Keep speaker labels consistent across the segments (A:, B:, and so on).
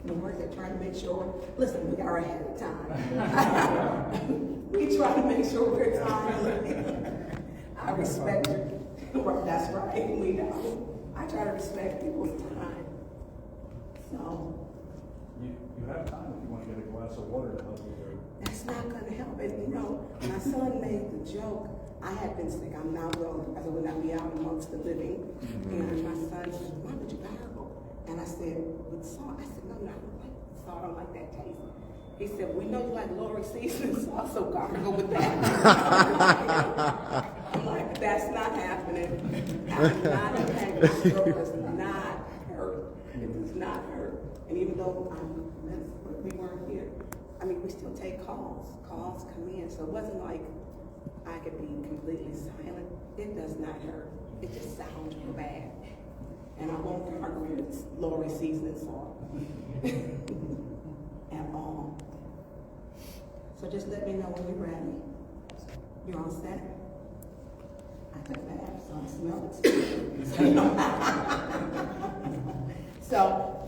A: Lord, they're trying to make sure, listen, we are ahead of time. We try to make sure we're timely. I respect it. That's right, we know. I try to respect people's time. So.
B: You have time if you want to get a glass of water to help you through.
A: That's not going to help. And you know, my son made the joke. I had been sick. I'm not well because I would not be out amongst the living. And my son said, Mom, did you gargle? And I said, with salt? I said, no, I don't like salt. I don't like that taste. He said, we know you like Lori seasoning sauce, so gargle with that. I'm like, that's not happening. I'm not happening. My throat does not hurt. It does not hurt. And even though we weren't here, I mean, we still take calls. Calls come in. So it wasn't like I could be completely silent. It does not hurt. It just sounds real bad. And I won't gargle with Lori seasoning salt at all. So just let me know when you're ready. You're all set? I took a bath, so I smell it. So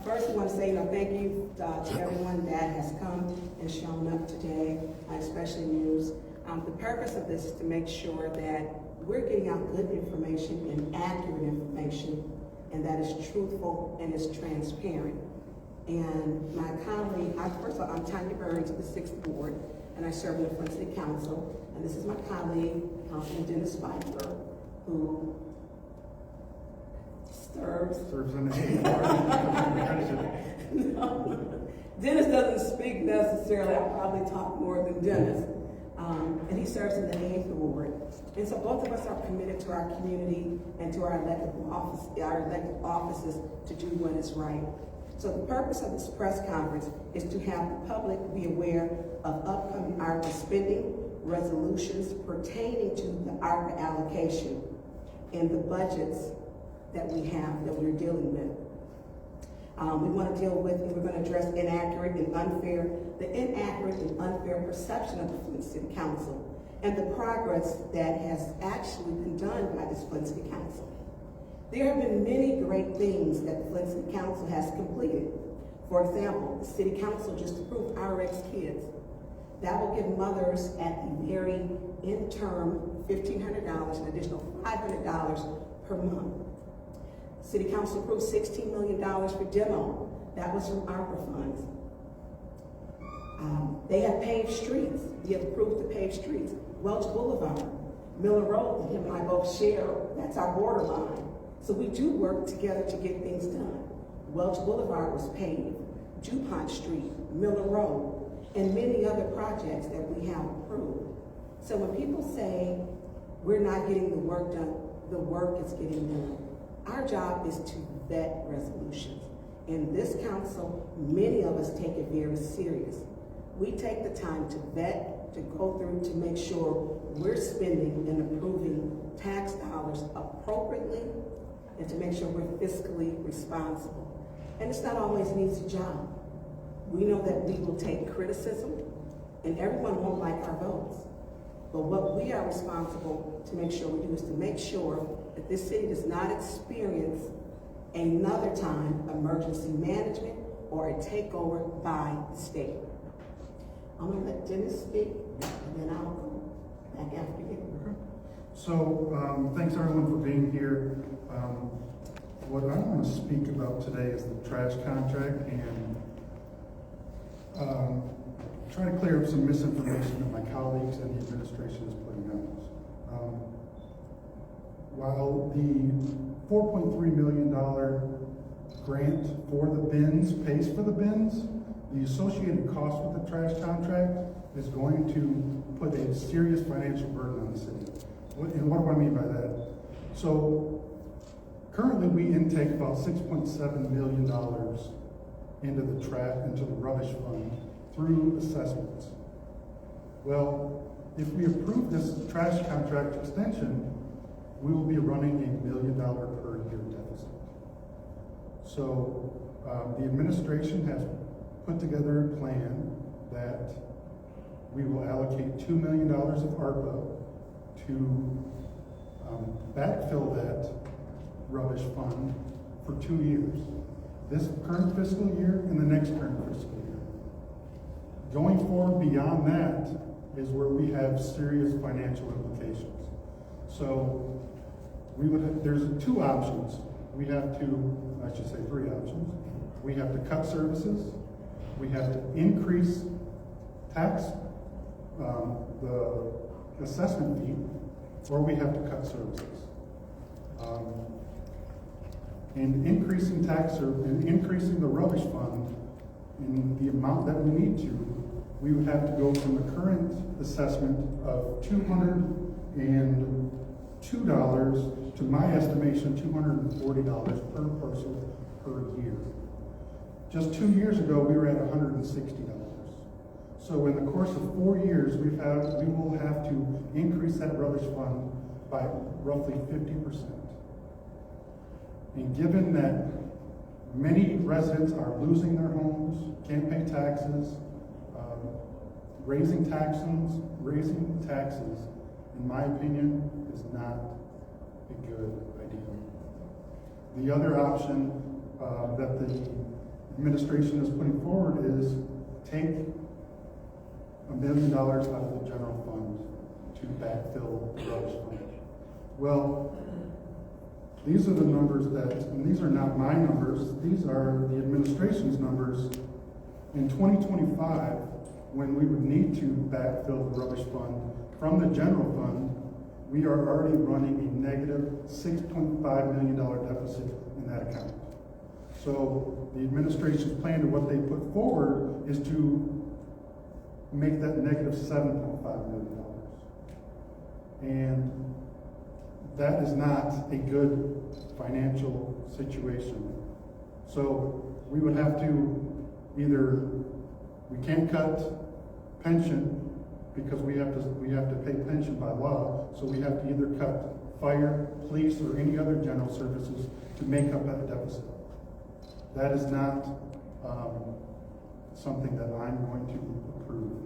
A: first we want to say, thank you to everyone that has come and shown up today, especially news. The purpose of this is to make sure that we're getting out good information and accurate information, and that is truthful and is transparent. And my colleague, first of all, I'm Tonya Burns of the 6th Ward, and I serve in the Flint City Council. And this is my colleague, Councilman Pfeiffer, who serves in the 8th Ward. No, Dennis doesn't speak necessarily. I probably talk more than Dennis. And he serves in the 8th Ward. And so both of us are committed to our community and to our elected offices to do what is right. So the purpose of this press conference is to have the public be aware of upcoming ARPA spending, resolutions pertaining to the ARPA allocation, and the budgets that we're dealing with. We want to deal with, and we're going to address the inaccurate and unfair perception of the Flint City Council and the progress that has actually been done by this Flint City Council. There have been many great things that the Flint City Council has completed. For example, the City Council just approved RX Kids. That will give mothers at the very interim $1,500, an additional $500 per month. City Council approved $16 million for demo. That was from ARPA funds. They have paved streets. We have approved the paved streets. Welch Boulevard, Miller Road, that him and I both share, that's our borderline. So we do work together to get things done. Welch Boulevard was paved, DuPont Street, Miller Road, and many other projects that we have approved. So when people say we're not getting the work done, the work is getting done. Our job is to vet resolutions. In this council, many of us take it very serious. We take the time to vet, to go through, to make sure we're spending and approving tax dollars appropriately, and to make sure we're fiscally responsible. And it's not always an easy job. We know that we will take criticism, and everyone won't like our votes. But what we are responsible to make sure we do is to make sure that this city does not experience another time emergency management or a takeover by the state. I'm gonna let Dennis speak, and then I'll go back after you.
C: So, thanks everyone for being here. What I want to speak about today is the trash contract and try to clear up some misinformation that my colleagues and the administration is putting out. While the $4.3 million grant for the bins pays for the bins, the associated cost with the trash contract is going to put a serious financial burden on the city. And what do I mean by that? So currently we intake about $6.7 million into the rubbish fund through assessments. Well, if we approve this trash contract extension, we will be running $1 million per year deficit. So the administration has put together a plan that we will allocate $2 million of ARPA to backfill that rubbish fund for 2 years. this current fiscal year and the next current fiscal year. Going forward beyond that is where we have serious financial implications. So there's two options. We have to, I should say three options. We have to cut services, we have to increase tax, the assessment fee, or we have to cut services. And increasing and increasing the rubbish fund in the amount that we need to, we would have to go from the current assessment of $202 to my estimation, $240 per person per year. Just 2 years ago, we were at $160. So in the course of 4 years, we will have to increase that rubbish fund by roughly 50%. And given that many residents are losing their homes, can't pay taxes, raising taxes, in my opinion, is not a good idea. The other option that the administration is putting forward is take $1 million out of the general fund to backfill the rubbish fund. Well, these are the numbers and these are not my numbers, these are the administration's numbers. In 2025, when we would need to backfill the rubbish fund from the general fund, we are already running a negative $6.5 million deficit in that account. So the administration's plan to what they put forward is to make that negative $7.5 million. And that is not a good financial situation. So we would have to we can't cut pension because we have to pay pension by law, so we have to either cut fire, police, or any other general services to make up that deficit. That is not something that I'm going to approve.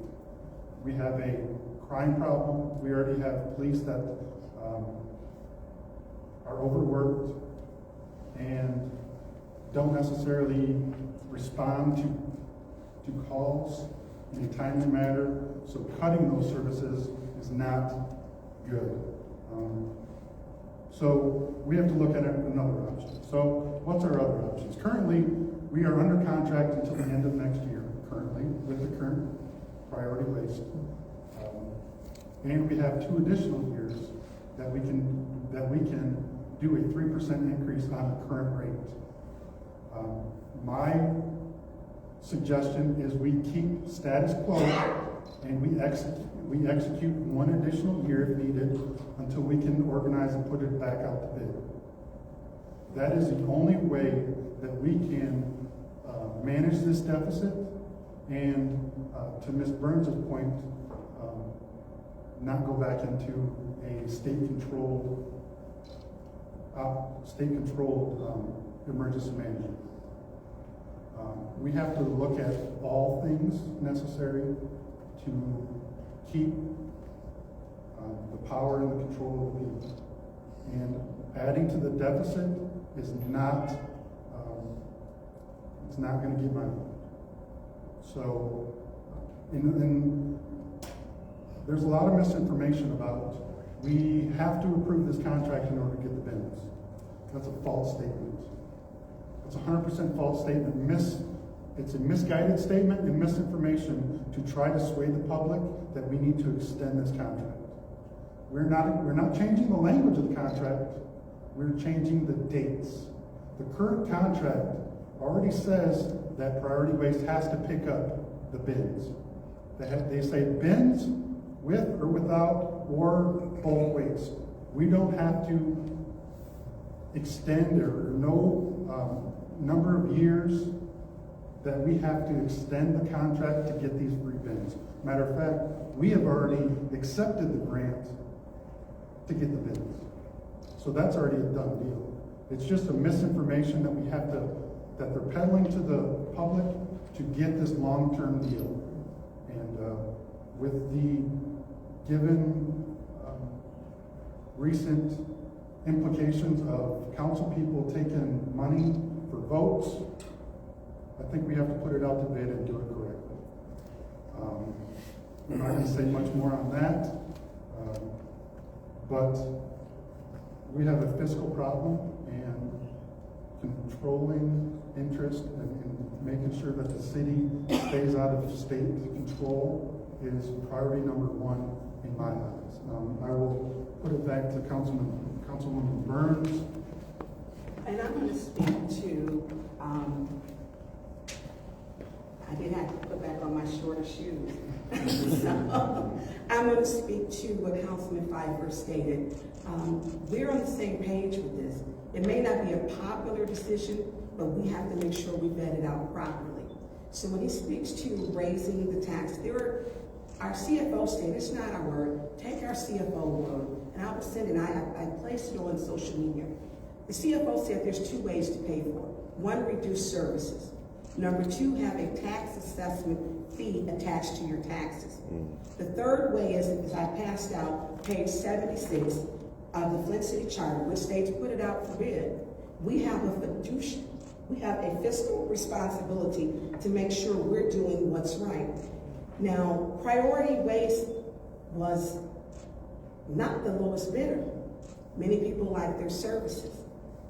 C: We have a crime problem. We already have police that are overworked and don't necessarily respond to calls in a timely manner. So cutting those services is not good. So we have to look at another option. So what's our other options? Currently, we are under contract until the end of next year, currently, with the current priority list. And we have 2 additional years that we can do a 3% increase on the current rate. My suggestion is we keep status quo and we execute 1 additional year if needed until we can organize and put it back out to bid. That is the only way that we can manage this deficit and, to Ms. Burns' point, not go back into a state-controlled emergency management. We have to look at all things necessary to keep the power and the control of the people. And adding to the deficit is not, it's not going to get my vote. So, there's a lot of misinformation about we have to approve this contract in order to get the bins. That's a false statement. It's a 100% false statement. It's a misguided statement and misinformation to try to sway the public that we need to extend this contract. We're not changing the language of the contract. We're changing the dates. The current contract already says that priority waste has to pick up the bins. They say bins with or without or bulk waste. We don't have to extend or no number of years that we have to extend the contract to get these free bins. Matter of fact, we have already accepted the grant to get the bins. So that's already a done deal. It's just a misinformation that that they're peddling to the public to get this long-term deal. And with the given recent implications of council people taking money for votes, I think we have to put it out to bid and do it correctly. I'm not going to say much more on that, but we have a fiscal problem, and controlling interest and making sure that the city stays out of state control is priority number one in my eyes. I will put it back to Councilwoman Burns.
A: And I'm going to speak to, I didn't have to put back on my shorter shoes. So, I'm going to speak to what Councilman Pfeiffer stated. We're on the same page with this. It may not be a popular decision, but we have to make sure we vet it out properly. So when he speaks to raising the tax, our CFO stated, it's not our word, take our CFO word, and I was sending, I placed it on social media. The CFO said there's two ways to pay for it. One, reduce services. Number two, have a tax assessment fee attached to your taxes. The third way is I passed out page 76 of the Flint City Charter, which states put it out for bid. We have a fiscal responsibility to make sure we're doing what's right. Now, priority waste was not the lowest bidder. Many people like their services,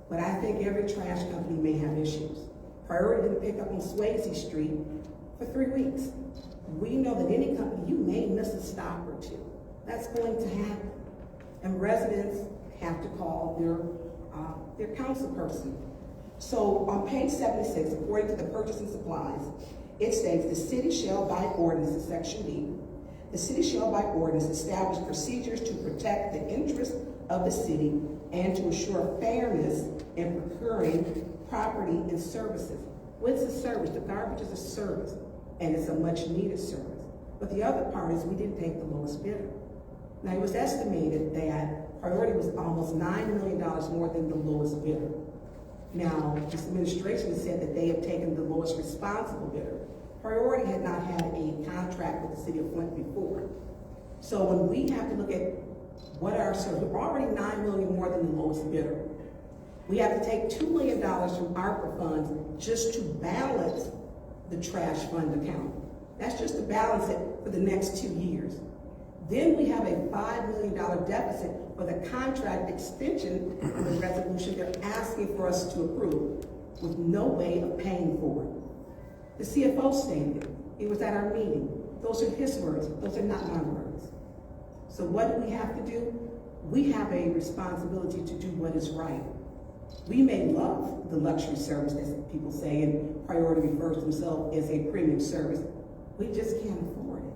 A: but I think every trash company may have issues. Priority didn't pick up on Swayze Street for 3 weeks. We know that any company, you may miss a stop or two. That's going to happen. And residents have to call their council person. So on page 76, according to the purchasing supplies, it states the city shall by ordinance, in section D, the city shall by ordinance establish procedures to protect the interests of the city and to ensure fairness in procuring property and services. What's a service? The garbage is a service, and it's a much needed service. But the other part is we didn't take the lowest bidder. Now, it was estimated that priority was almost $9 million more than the lowest bidder. Now, this administration said that they have taken the lowest responsible bidder. Priority had not had a contract with the city of Flint before. So when we have to look at what our service, we're already $9 million more than the lowest bidder. We have to take $2 million from ARPA funds just to balance the trash fund account. That's just to balance it for the next 2 years. Then we have a $5 million deficit for the contract extension of the resolution they're asking for us to approve with no way of paying for it. The CFO stated, it was at our meeting. Those are his words, those are not my words. So what do we have to do? We have a responsibility to do what is right. We may love the luxury service, as people say, and Priority refers to themselves as a premium service. We just can't afford it.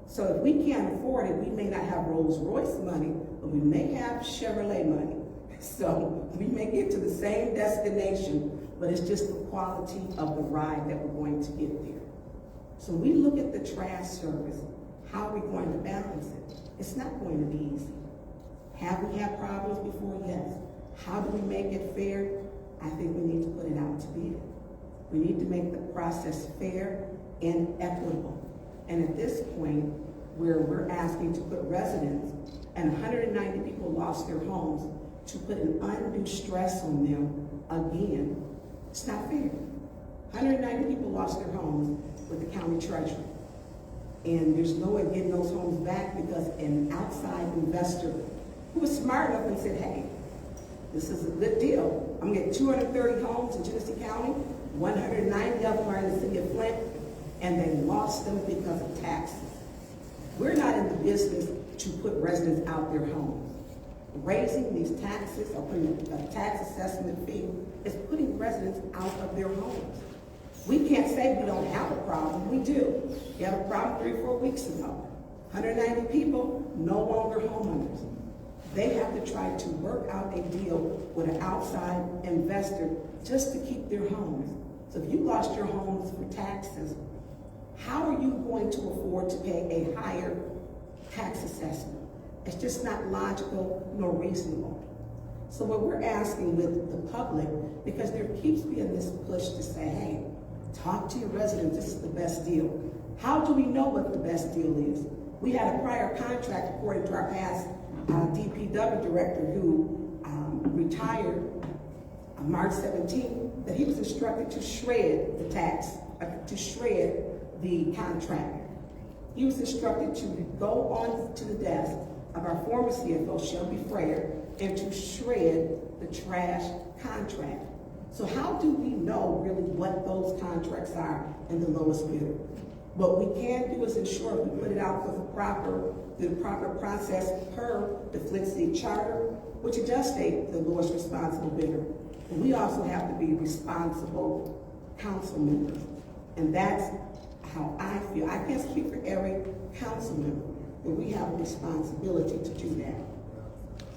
A: So if we can't afford it, we may not have Rolls Royce money, but we may have Chevrolet money. So we may get to the same destination, but it's just the quality of the ride that we're going to get there. So we look at the trash service, how are we going to balance it? It's not going to be easy. Have we had problems before? Yes. How do we make it fair? I think we need to put it out to bid. We need to make the process fair and equitable. And at this point, where we're asking to put residents, and 190 people lost their homes, to put an undue stress on them again, it's not fair. 190 people lost their homes with the county treasurer. And there's no way of getting those homes back because an outside investor who was smart enough and said, hey, this is a good deal. I'm getting 230 homes in Genesee County, 190 of them are in the city of Flint, and they lost them because of taxes. We're not in the business to put residents out their homes. Raising these taxes or putting a tax assessment fee is putting residents out of their homes. We can't say we don't have a problem. We do. We had a problem 3 or 4 weeks ago. 190 people, no longer homeowners. They have to try to work out a deal with an outside investor just to keep their homes. So if you lost your homes for taxes, how are you going to afford to pay a higher tax assessment? It's just not logical nor reasonable. So what we're asking with the public, because there keeps being this push to say, hey, talk to your residents, this is the best deal. How do we know what the best deal is? We had a prior contract, according to our past DPW director who retired on March 17th. that he was instructed to shred the tax, to shred the contract. He was instructed to go on to the desk of our former CFO, Shelby Frayer, and to shred the trash contract. So how do we know really what those contracts are and the lowest bidder? What we can do is ensure we put it out for the proper process per the Flint City Charter, which it does state the lowest responsible bidder. And we also have to be responsible council members. And that's how I feel. I can't speak for every council member, but we have a responsibility to do that.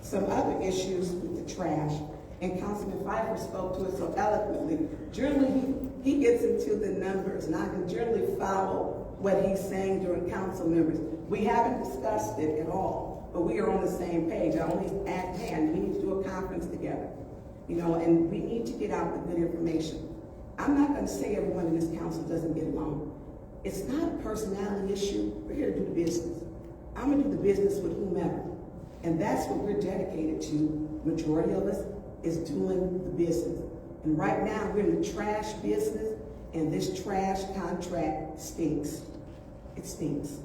A: Some other issues with the trash, and Councilman Pfeiffer spoke to it so eloquently. Generally, he gets into the numbers, and I can generally follow what he's saying during council members. We haven't discussed it at all, but we are on the same page. I only add, hey, we need to do a conference together, you know, and we need to get out the good information. I'm not going to say everyone in this council doesn't get along. It's not a personality issue. We're here to do the business. I'm going to do the business with whomever. And that's what we're dedicated to. Majority of us is doing the business. And right now, we're in the trash business, and this trash contract stinks. It stinks.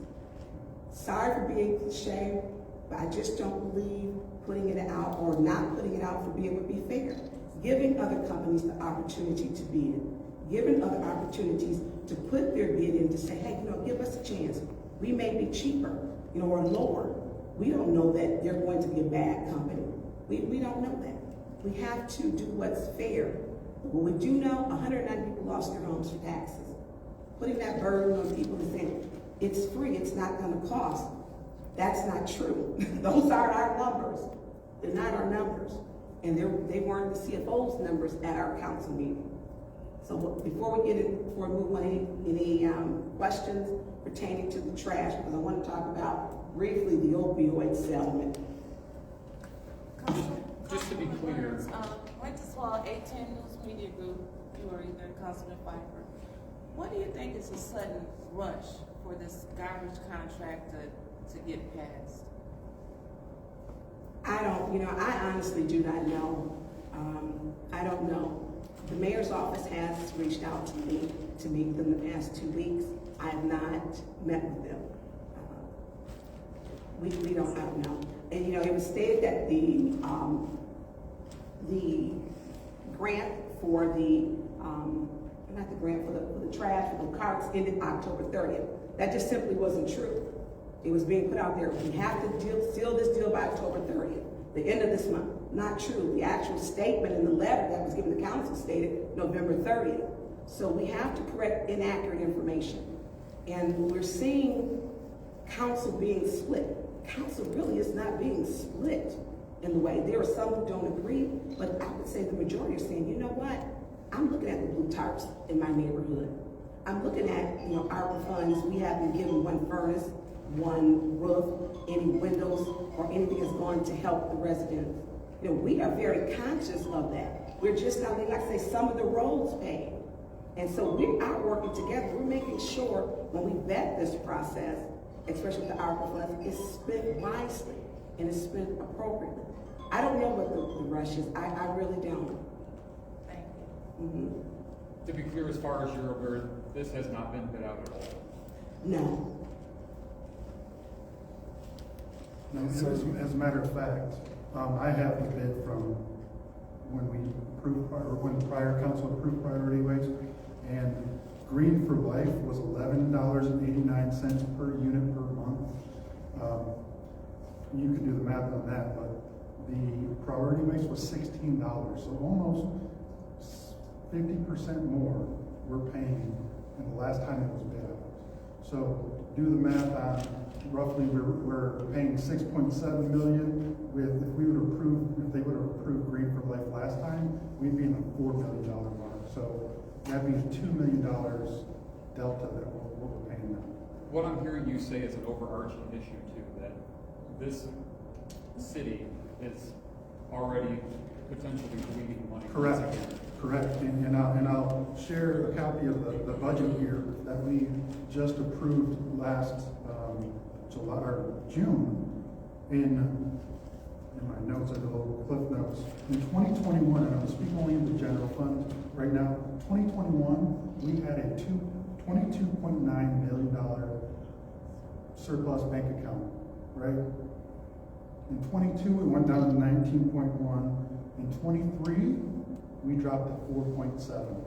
A: Sorry for being cliche, but I just don't believe putting it out or not putting it out for bid would be fair. Giving other companies the opportunity to bid, giving other opportunities to put their bid in to say, hey, you know, give us a chance. We may be cheaper, you know, or lower. We don't know that they're going to be a bad company. We don't know that. We have to do what's fair. But what we do know, 109 people lost their homes for taxes. Putting that burden on people and saying, it's free, it's not gonna cost. That's not true. Those aren't our numbers. They're not our numbers. And they weren't the CFO's numbers at our council meeting. So before we move on, any questions pertaining to the trash, because I want to talk about briefly the opioid settlement.
D: Just to be clear.
E: Winterswall 810 News Media Group, you or either Councilman Pfeiffer. What do you think is a sudden rush for this garbage contract to get passed?
A: I honestly do not know. I don't know. The mayor's office has reached out to me to meet them the past 2 weeks. I have not met with them. I don't know. And it was stated that the grant for the trash, for the carts ended October 30th. That just simply wasn't true. It was being put out there, we have to seal this deal by October 30th, the end of this month. Not true. The actual statement in the letter that was given to council stated November 30th. So we have to correct inaccurate information. And we're seeing council being split. Council really is not being split in the way. There are some who don't agree, but I would say the majority are saying, you know what? I'm looking at the blue tarps in my neighborhood. I'm looking at, ARPA funds. We haven't given one furnace, one roof, any windows, or anything that's going to help the residents. We are very conscious of that. We're just not, like I say, some of the roads paid. And so we are working together. We're making sure when we vet this process, especially with the ARPA funds, it's spent wisely and it's spent appropriately. I don't know what the rush is. I really don't.
E: Thank you.
A: Mm-hmm.
D: To be clear, as far as you're aware, this has not been bid out at all?
A: No.
C: No, as a matter of fact, I have the bid from when when the prior council approved priority waste, and Green for Life was $11.89 per unit per month. You can do the math on that, but the priority waste was $16, so almost 50% more we're paying than the last time it was bid out. So do the math on roughly we're paying $6.7 million with if they would have approved Green for Life last time, we'd be in the $4 million mark. So that means $2 million delta that we're paying now.
D: What I'm hearing you say is an overarching issue too, that this city is already potentially bleeding money.
C: Correct. Correct. And I'll share a copy of the budget here that we just approved last July or June. In my notes, I have a little cliff notes. In 2021, and I'm speaking only in the general fund, right now. 2021, we had a $22.9 million surplus bank account, right? In 22, it went down to 19.1. In 23, we dropped to 4.7.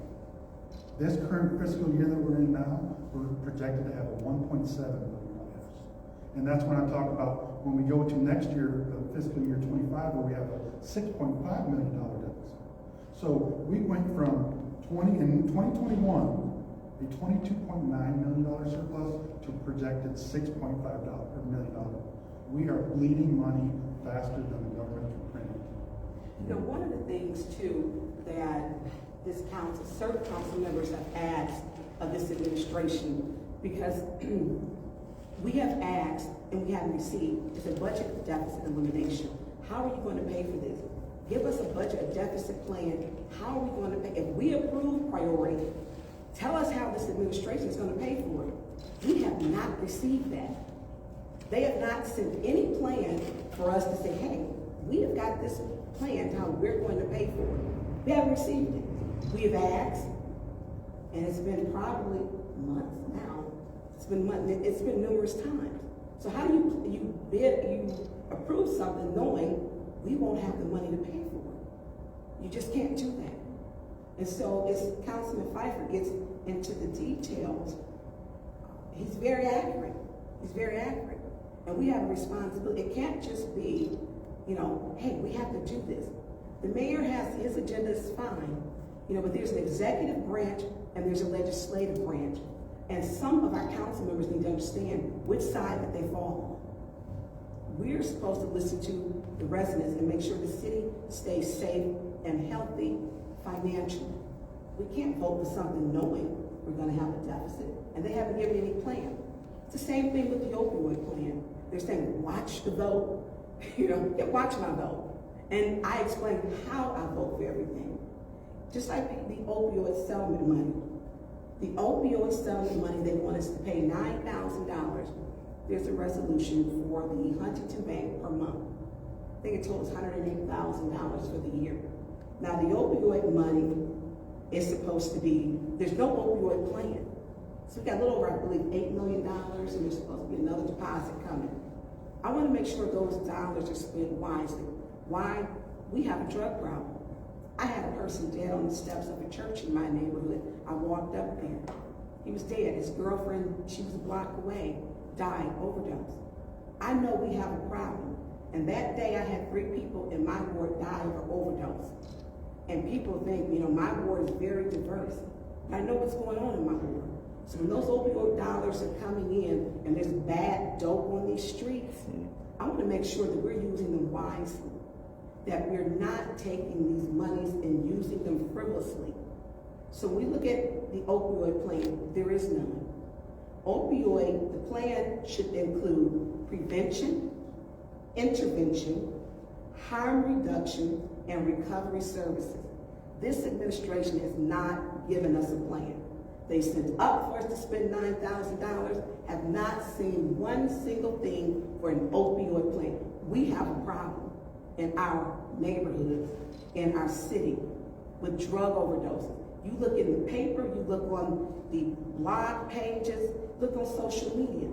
C: This current fiscal year that we're in now, we're projected to have a $1.7 billion deficit. And that's when I talk about when we go to next year, fiscal year 25, where we have a $6.5 million deficit. So we went from in 2021, a $22.9 million surplus to projected $6.5 million. We are bleeding money faster than the government can print it.
A: You know, one of the things too that this council, certain council members have asked of this administration, because we have asked and we haven't received, is a budget deficit elimination. How are you going to pay for this? Give us a budget, a deficit plan. How are we going to pay? If we approve priority, tell us how this administration is going to pay for it. We have not received that. They have not sent any plan for us to say, hey, we have got this plan how we're going to pay for it. We haven't received it. We have asked, and it's been probably months now. It's been numerous times. So how do you approve something knowing we won't have the money to pay for it? You just can't do that. And so as Councilman Pfeiffer gets into the details, he's very accurate. He's very accurate. And we have a responsibility. It can't just be, you know, hey, we have to do this. The mayor has his agenda is fine, you know, but there's an executive branch and there's a legislative branch. And some of our council members need to understand which side that they fall on. We're supposed to listen to the residents and make sure the city stays safe and healthy financially. We can't vote for something knowing we're going to have a deficit, and they haven't given any plan. It's the same thing with the opioid plan. They're saying, watch the vote. You know, yeah, watch my vote. And I explained how I vote for everything. Just like the opioid settlement money. The opioid settlement money, they want us to pay $9,000. There's a resolution for the Huntington Bank per month. I think it totals $108,000 for the year. Now the opioid money is supposed to be, there's no opioid plan. So we got a little over, I believe, $8 million, and there's supposed to be another deposit coming. I want to make sure those dollars are spent wisely. Why? We have a drug problem. I had a person dead on the steps of a church in my neighborhood. I walked up there. He was dead. His girlfriend, she was a block away, died, overdose. I know we have a problem. And that day I had 3 people in my ward die of an overdose. And people think, you know, my ward is very diverse. I know what's going on in my ward. So when those opioid dollars are coming in and there's bad dope on these streets, I want to make sure that we're using them wisely, that we're not taking these monies and using them frivolously. So when we look at the opioid plan, there is none. Opioid, the plan should include prevention, intervention, harm reduction, and recovery services. This administration has not given us a plan. They sent up for us to spend $9,000, have not seen one single thing for an opioid plan. We have a problem in our neighborhoods, in our city, with drug overdoses. You look in the paper, you look on the blog pages, look on social media.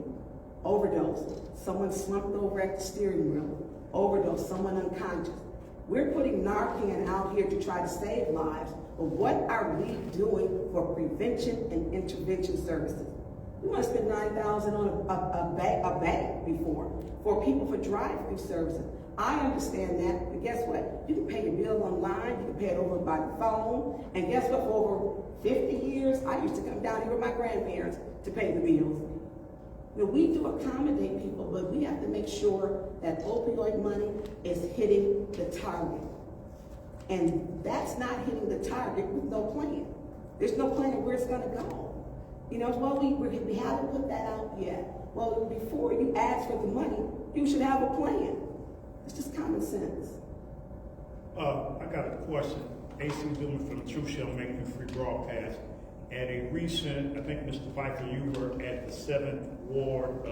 A: Overdose, someone slumped over at the steering wheel. Overdose, someone unconscious. We're putting Narcan out here to try to save lives, but what are we doing for prevention and intervention services? We want to spend $9,000 on a bag before for people for drive-through services. I understand that, but guess what? You can pay your bill online, you can pay it over by the phone, and guess what? For over 50 years, I used to come down here with my grandparents to pay the bills. You know, we do accommodate people, but we have to make sure that opioid money is hitting the target. And that's not hitting the target with no plan. There's no plan of where it's gonna go. You know, well, we haven't put that out yet. Well, before you ask for the money, you should have a plan. It's just common sense.
F: I got a question. AC Dillon from the Truth Shall Make You Free broadcast. At a recent, I think Mr. Pfeiffer, you were at the 7th Ward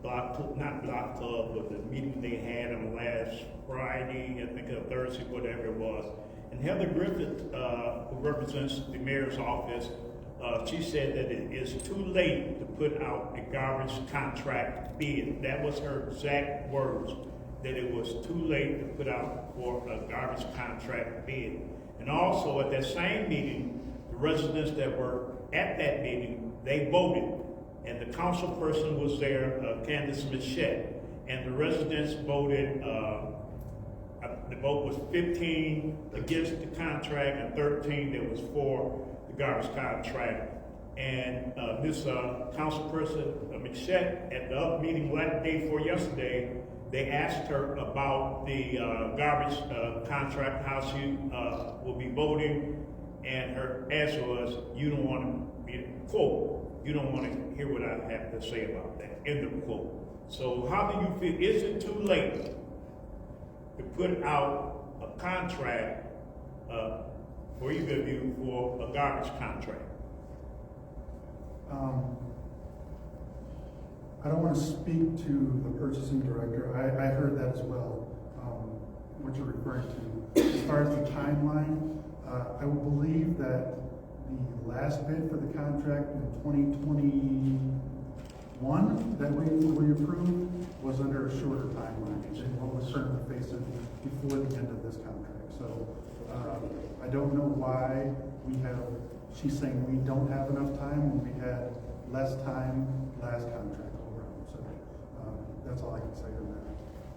F: not block club, but the meeting they had on last Friday, I think Thursday, whatever it was. And Heather Griffith, who represents the mayor's office, she said that it is too late to put out a garbage contract bid. That was her exact words, that it was too late to put out for a garbage contract bid. And also at that same meeting, the residents that were at that meeting, they voted. And the council person was there, Candace Michette, and the residents voted, the vote was 15 against the contract and 13 that was for the garbage contract. And this councilperson, Michette, at the up meeting the day before yesterday, they asked her about the garbage contract, how she will be voting, and her answer was, you don't want to be, quote, you don't want to hear what I have to say about that, end of quote. So how do you feel, is it too late to put out a contract for either of you for a garbage contract?
C: I don't want to speak to the purchasing director. I heard that as well, what you're referring to. As far as the timeline, I will believe that the last bid for the contract in 2021 that we approved was under a shorter timeline than what we're currently facing before the end of this contract. So I don't know why she's saying we don't have enough time when we had less time last contract around. So that's all I can say to that.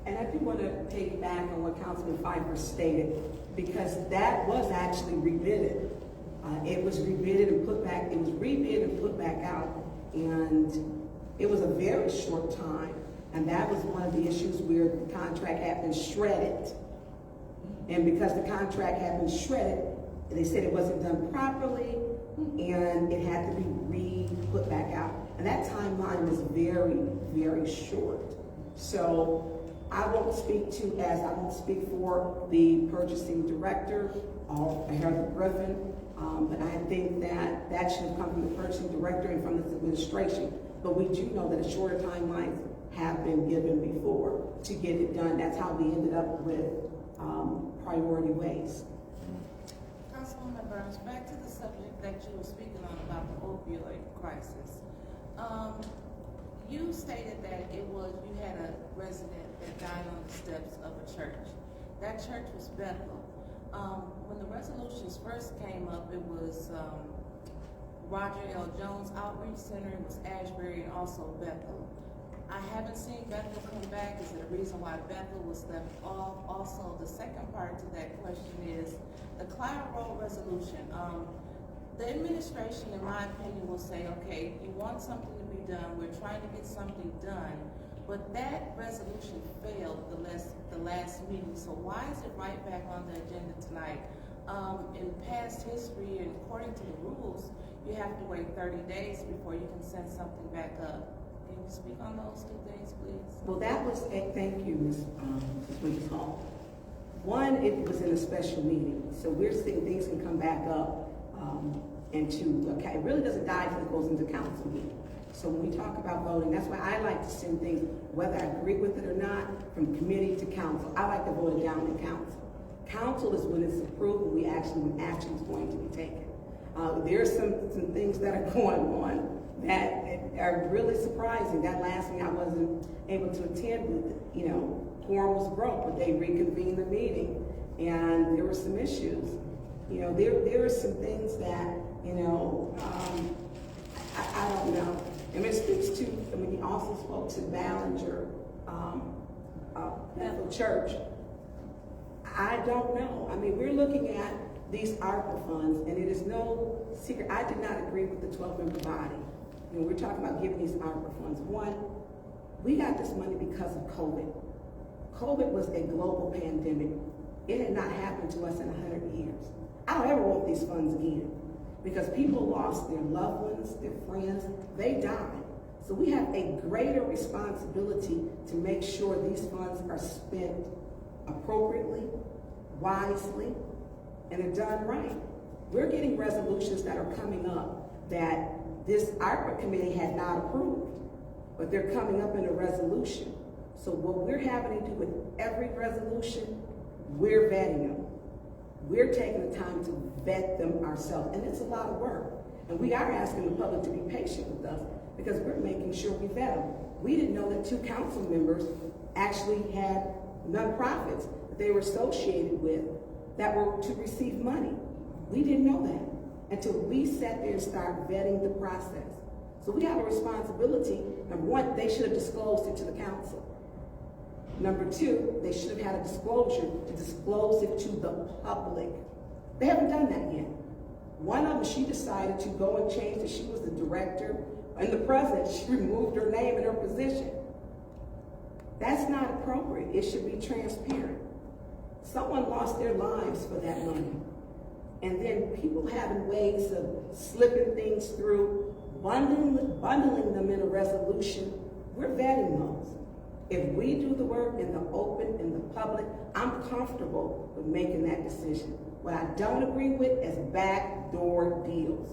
A: And I do want to piggyback on what Councilman Pfeiffer stated, because that was actually rebidded. It was rebidded and put back, it was rebid and put back out, and it was a very short time. And that was one of the issues where the contract had been shredded. And because the contract had been shredded, they said it wasn't done properly, and it had to be put back out. And that timeline was very, very short. So I won't speak for the purchasing director, Heather Griffin, but I think that should have come from the purchasing director and from this administration. But we do know that a shorter timelines have been given before to get it done. That's how we ended up with priority waste.
E: Councilwoman Burns, back to the subject that you were speaking on about the opioid crisis. You stated that you had a resident that died on the steps of a church. That church was Bethel. When the resolutions first came up, it was Roger L. Jones Outreach Center, it was Ashbury, and also Bethel. I haven't seen Bethel come back. Is there a reason why Bethel was left off? Also, the second part to that question is the Clyde Road resolution. The administration, in my opinion, will say, okay, you want something to be done, we're trying to get something done, but that resolution failed the last meeting, so why is it right back on the agenda tonight? In past history and according to the rules, you have to wait 30 days before you can send something back up. Can you speak on those two things, please?
A: Well, that was, thank you, Ms. Williams Hall. One, it was in a special meeting, so we're seeing things can come back up it really doesn't die until it goes into council meeting. So when we talk about voting, that's why I like to send things, whether I agree with it or not, from committee to council. I like to vote it down in council. Council is when it's approved, when action is going to be taken. There are some things that are going on that are really surprising. That last thing I wasn't able to attend with, quorum was broke, but they reconvened the meeting, and there were some issues. There are some things that, I don't know. And it speaks to, when he also spoke to Ballinger, Bethel Church, I don't know. I mean, we're looking at these ARPA funds, and it is no secret. I did not agree with the 12-member body. We're talking about giving these ARPA funds. One, we got this money because of COVID. COVID was a global pandemic. It had not happened to us in 100 years. I don't ever want these funds again, because people lost their loved ones, their friends, they died. So we have a greater responsibility to make sure these funds are spent appropriately, wisely, and they're done right. We're getting resolutions that are coming up that this ARPA committee had not approved, but they're coming up in a resolution. So what we're having to do with every resolution, we're vetting them. We're taking the time to vet them ourselves, and it's a lot of work. And we are asking the public to be patient with us because we're making sure we vet them. We didn't know that 2 council members actually had nonprofits that they were associated with that were to receive money. We didn't know that until we sat there and started vetting the process. So we have a responsibility. Number 1, they should have disclosed it to the council. Number 2, they should have had a disclosure to disclose it to the public. They haven't done that yet. One of them, she decided to go and change that she was the director and the president. She removed her name and her position. That's not appropriate. It should be transparent. Someone lost their lives for that money. And then people having ways of slipping things through, bundling them in a resolution, we're vetting those. If we do the work in the open, in the public, I'm comfortable with making that decision. What I don't agree with is backdoor deals.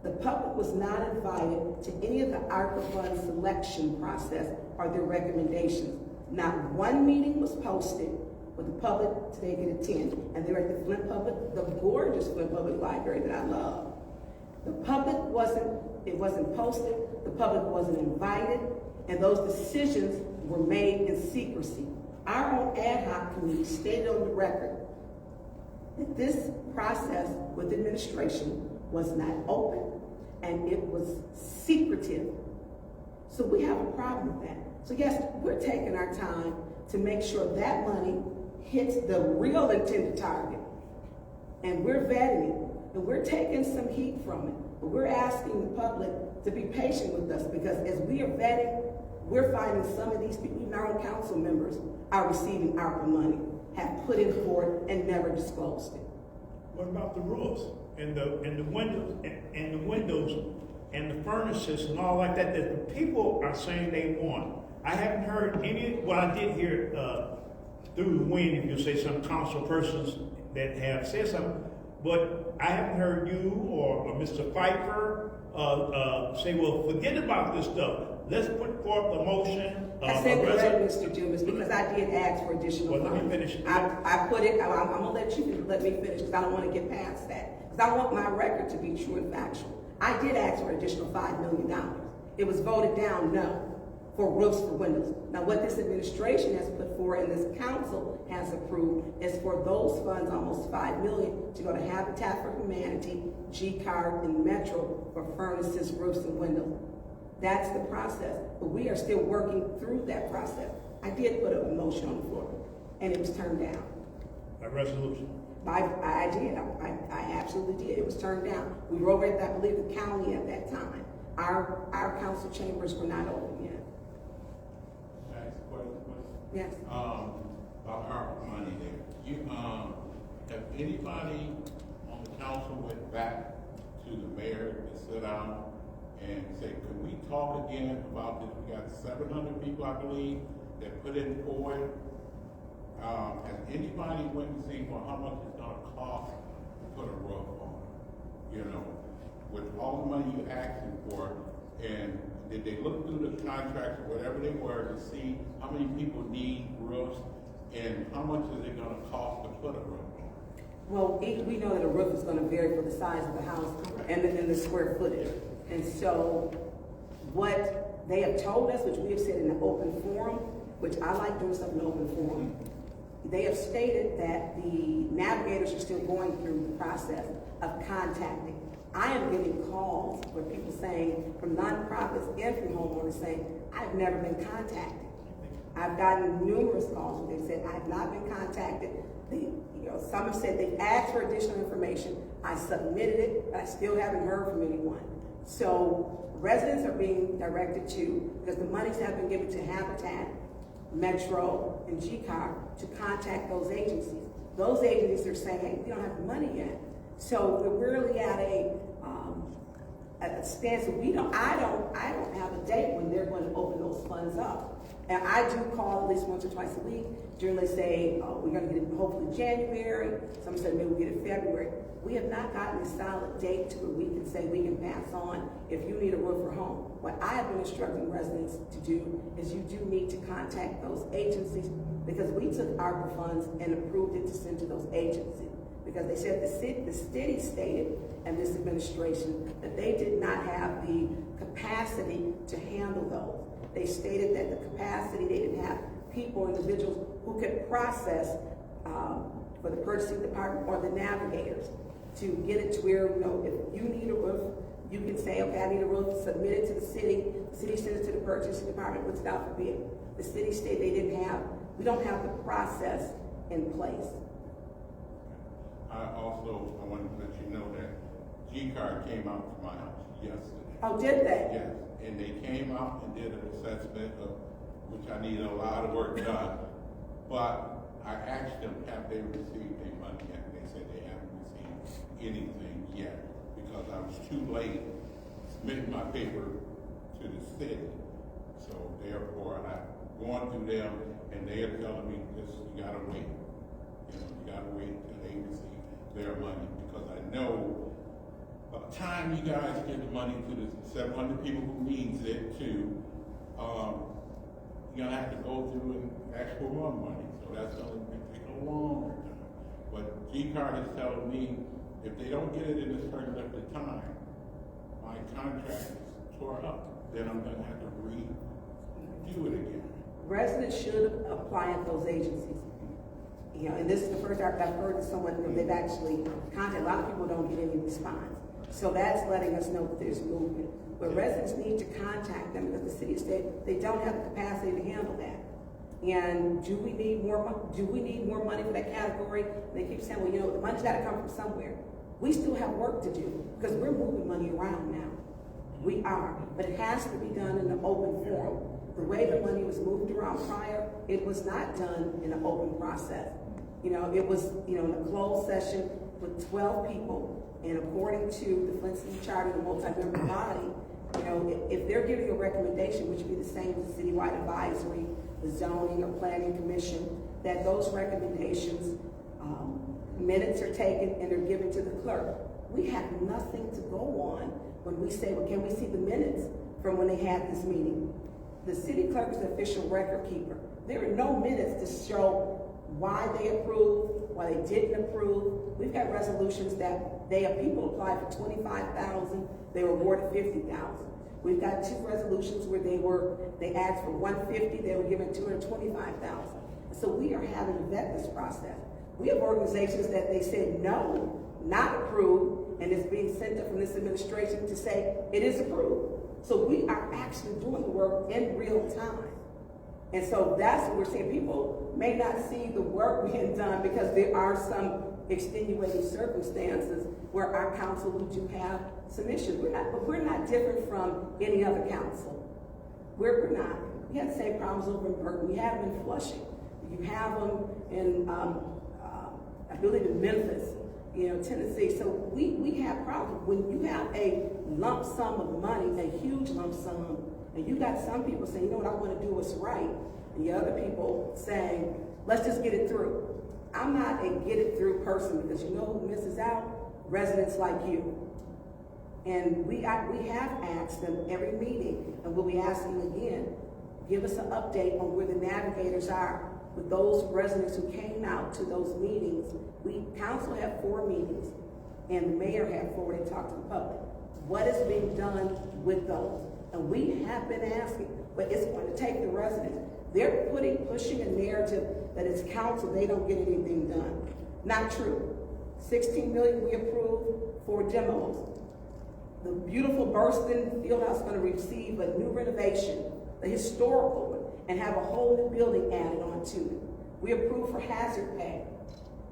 A: The public was not invited to any of the ARPA fund selection process or their recommendations. Not one meeting was posted for the public so they could attend. And they were at the Flint Public, the gorgeous Flint Public Library that I love. The public wasn't posted, the public wasn't invited, and those decisions were made in secrecy. Our own ad hoc committee stated on the record that this process with administration was not open and it was secretive. So we have a problem with that. So yes, we're taking our time to make sure that money hits the real intended target. And we're vetting it. And we're taking some heat from it. But we're asking the public to be patient with us because as we are vetting, we're finding some of these people, even our own council members, are receiving ARPA money, have put in for it and never disclosed it.
F: What about the roofs and the windows and the furnaces and all like that the people are saying they want? I haven't heard any. Well, I did hear through the wind, if you say, some council persons that have said something, but I haven't heard you or Mr. Pfeiffer say, well, forget about this stuff. Let's put forth a motion.
A: I said correct, Mr. Dumas, because I did ask for additional funds.
F: Well, let me finish.
A: I put it, I'm gonna let you let me finish because I don't want to get past that. Because I want my record to be true and factual. I did ask for an additional $5 million. It was voted down no for roofs for windows. Now what this administration has put forward and this council has approved is for those funds, almost $5 million, to go to Habitat for Humanity, G-Card, and Metro for furnaces, roofs, and windows. That's the process, but we are still working through that process. I did put a motion on the floor, and it was turned down.
F: A resolution.
A: I did. I absolutely did. It was turned down. We were over at, I believe, the county at that time. Our council chambers were not open yet.
G: Next question.
A: Yes.
G: About ARPA money there. Have anybody on the council went back to the mayor to sit down and say, can we talk again about this? We got 700 people, I believe, that put in for it. Has anybody went and seen for how much it's gonna cost to put a roof on? You know, with all the money you asking for, and did they look through the contracts or whatever they were to see how many people need roofs and how much is it gonna cost to put a roof on?
A: Well, we know that a roof is going to vary for the size of the house and the square footage. And so what they have told us, which we have said in the open forum, which I like doing stuff in the open forum, they have stated that the navigators are still going through the process of contacting. I am getting calls where people saying, from nonprofits and from homeowners saying, I've never been contacted. I've gotten numerous calls where they said, I have not been contacted. Some have said they asked for additional information. I submitted it, but I still haven't heard from anyone. So residents are being directed to, because the monies have been given to Habitat, Metro, and GCAR to contact those agencies. Those agencies are saying, hey, we don't have the money yet. So we're really at a stance that I don't have a date when they're going to open those funds up. And I do call at least once or twice a week. Generally say, we're going to get it hopefully January. Some said maybe we'll get it February. We have not gotten a solid date to where we can say we can pass on if you need a roof or home. What I have been instructing residents to do is you do need to contact those agencies because we took ARPA funds and approved it to send to those agencies. because they said the city stated, and this administration, that they did not have the capacity to handle those. They stated that the capacity, they didn't have people, individuals who could process for the purchasing department or the navigators to get it to where, you know, if you need a roof, you can say, okay, I need a roof, submit it to the city sends it to the purchasing department, puts it out for bid. The city stated we don't have the process in place.
G: I want to let you know that G-Card came out to my house yesterday.
A: Oh, did they?
G: Yes, and they came out and did an assessment of, which I need a lot of work done. But I asked them, have they received their money yet? They said they haven't received anything yet because I was too late submitting my paper to the city. So therefore, I'm going through them and they are telling me, you gotta wait. You know, you gotta wait until they receive their money, because I know by the time you guys give the money to the 700 people who needs it to, you're gonna have to go through and ask for more money. So that's gonna take a longer time. But G-Card is telling me if they don't get it in a certain length of time, my contract is tore up. Then I'm gonna have to redo it again.
A: Residents should apply at those agencies. You know, and this is the first I've heard of someone who they've actually contacted. A lot of people don't get any response. So that's letting us know that there's movement. But residents need to contact them because the city said they don't have the capacity to handle that. And do we need more money for that category? They keep saying, well, you know, the money's got to come from somewhere. We still have work to do because we're moving money around now. We are, but it has to be done in an open forum. The way the money was moved around prior, it was not done in an open process. You know, it was, you know, in a closed session with 12 people, and according to the Flint City Charter, the multi-member body, you know, if they're giving a recommendation, which would be the same as the citywide advisory, the zoning or planning commission, that those recommendations, minutes are taken and they're given to the clerk. We have nothing to go on when we say, well, can we see the minutes from when they had this meeting? The city clerk is the official record keeper. There are no minutes to show why they approved, why they didn't approve. We've got resolutions that people applied for $25,000, they were awarded $50,000. We've got 2 resolutions where they asked for $150,000, they were given $225,000. So we are having to vet this process. We have organizations that they said no, not approved, and it's being sent up from this administration to say it is approved. So we are actually doing the work in real time. And so that's what we're saying. People may not see the work being done because there are some extenuating circumstances where our council, we do have some issues. But we're not different from any other council. We're not. We have the same problems over in Burton. We have them in Flushing. You have them in, I believe in Memphis, you know, Tennessee. So we have problems. When you have a lump sum of money, a huge lump sum, and you got some people saying, you know what, I want to do what's right, and the other people saying, let's just get it through. I'm not a get it through person, because you know who misses out? Residents like you. And we have asked them every meeting, and we'll be asking again, give us an update on where the navigators are with those residents who came out to those meetings. Council had 4 meetings, and the mayor had 4 to talk to the public. What is being done with those? And we have been asking, but it's going to take the residents. They're pushing a narrative that it's council, they don't get anything done. Not true. $16 million we approved for demos. The beautiful Burston Fieldhouse is going to receive a new renovation, the historical one, and have a whole new building added on to it. We approved for hazard pay.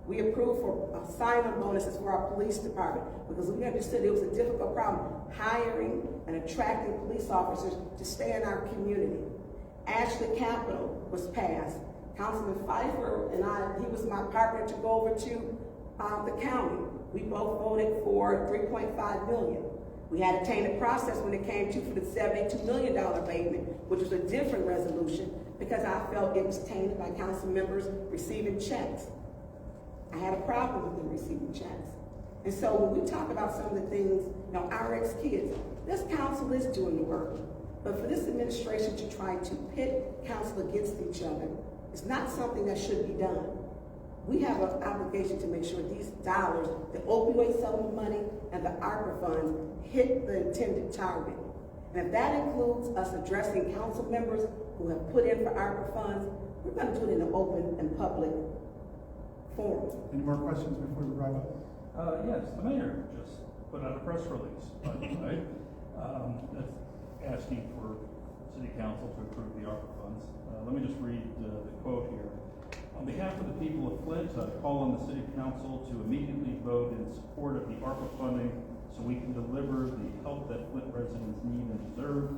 A: We approved for sign-on bonuses for our police department because we understood it was a difficult problem hiring and attracting police officers to stay in our community. Ashley Capital was passed. Councilman Pfeiffer and I, he was my partner to go over to the county. We both voted for $3.5 million. We had a tainted process when it came to for the $72 million payment, which was a different resolution because I felt it was tainted by council members receiving checks. I had a problem with them receiving checks. And so when we talk about some of the things, you know, our ex-kids, this council is doing the work. But for this administration to try to pit council against each other, it's not something that should be done. We have an obligation to make sure these dollars, the opioid settlement money and the ARPA funds, hit the intended target. And if that includes us addressing council members who have put in for ARPA funds, we're going to do it in an open and public forum.
C: Any more questions before we wrap up?
B: Yes, the mayor just put out a press release, by the way, that's asking for city council to approve the ARPA funds. Let me just read the quote here. On behalf of the people of Flint, I call on the city council to immediately vote in support of the ARPA funding so we can deliver the help that Flint residents need and deserve.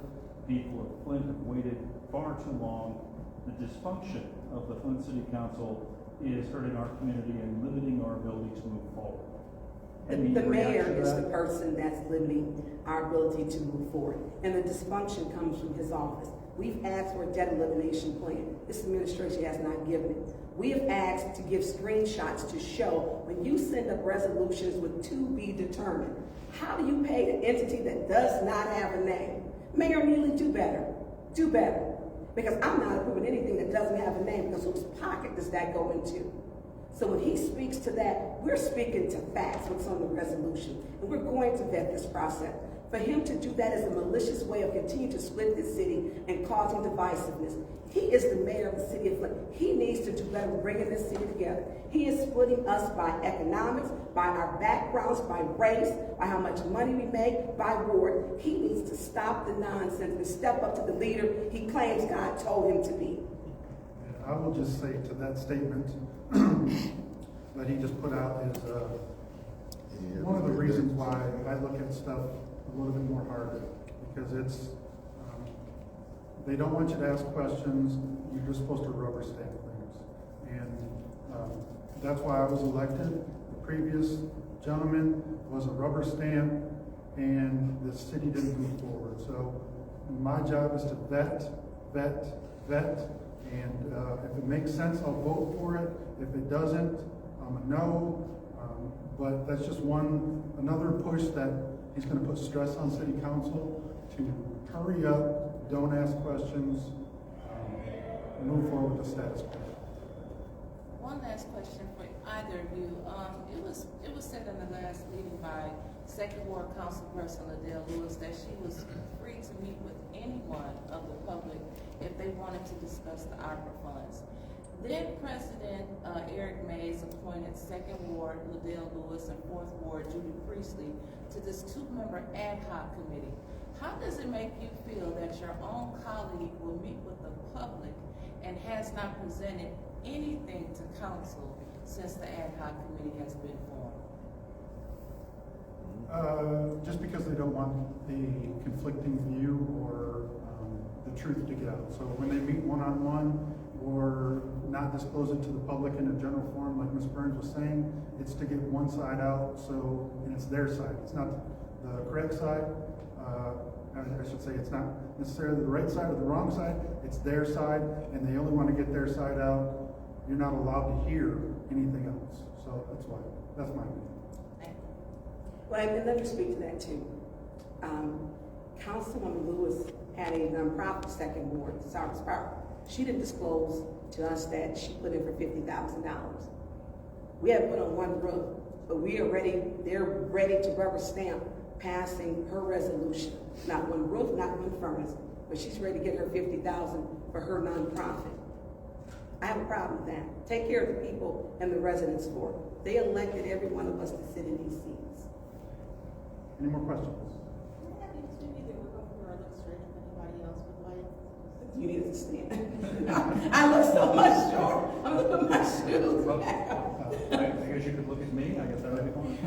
B: The people of Flint have waited far too long. The dysfunction of the Flint City Council is hurting our community and limiting our ability to move forward.
A: The mayor is the person that's limiting our ability to move forward, and the dysfunction comes from his office. We've asked for a debt elimination plan. This administration has not given it. We have asked to give screenshots to show when you send up resolutions with to be determined, how do you pay an entity that does not have a name? Mayor Neely, do better. Do better. Because I'm not approving anything that doesn't have a name, because whose pocket does that go into? So when he speaks to that, we're speaking to facts, what's on the resolution, and we're going to vet this process. For him to do that is a malicious way of continuing to split this city and causing divisiveness. He is the mayor of the city of Flint. He needs to do better with bringing this city together. He is splitting us by economics, by our backgrounds, by race, by how much money we make, by ward. He needs to stop the nonsense and step up to the leader he claims God told him to be.
C: I will just say to that statement that he just put out is one of the reasons why I look at stuff a little bit more harder, because it's they don't want you to ask questions. You're just supposed to rubber stamp things, and that's why I was elected. The previous gentleman was a rubber stamp, and the city didn't move forward. So my job is to vet, and if it makes sense, I'll vote for it. If it doesn't, I'm a no. But that's just another push that he's going to put stress on city council to hurry up, don't ask questions, move forward with the status quo.
E: One last question for either of you. It was said in the last meeting by Second Ward Councilperson Liddell Lewis that she was free to meet with anyone of the public if they wanted to discuss the ARPA funds. Then President Eric Mays appointed Second Ward Liddell Lewis and Fourth Ward Judy Priestley to this 2-member ad hoc committee. How does it make you feel that your own colleague will meet with the public and has not presented anything to council since the ad hoc committee has been formed?
C: Just because they don't want the conflicting view or the truth to get out. So when they meet one-on-one or not disclose it to the public in a general forum, like Ms. Burns was saying, it's to get one side out, and it's their side. It's not the correct side. I should say it's not necessarily the right side or the wrong side. It's their side, and they only want to get their side out. You're not allowed to hear anything else. So that's why. That's my opinion.
A: Well, and let me speak to that too. Councilwoman Lewis had a nonprofit Second Ward, South Spark. She didn't disclose to us that she put in for $50,000. We haven't put on one roof, but they're ready to rubber stamp passing her resolution. Not one roof, not one furnace, but she's ready to get her $50,000 for her nonprofit. I have a problem with that. Take care of the people and the residents for it. They elected every one of us to sit in these seats.
C: Any more questions?
A: You need to stand. I look so much short. I'm looking at my shoes.
B: I guess you could look at me. I guess that would be fine.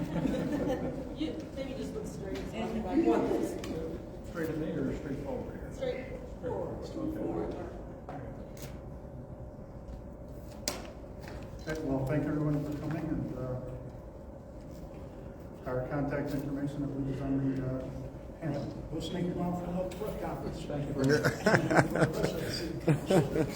H: You maybe just look straight.
B: Straight at me or straight forward?
H: Straight forward.
C: Okay, well, thank everyone for coming, and our contact information, I believe, is on the handout.
F: We'll sneak around for another press conference.
B: Thank you very much.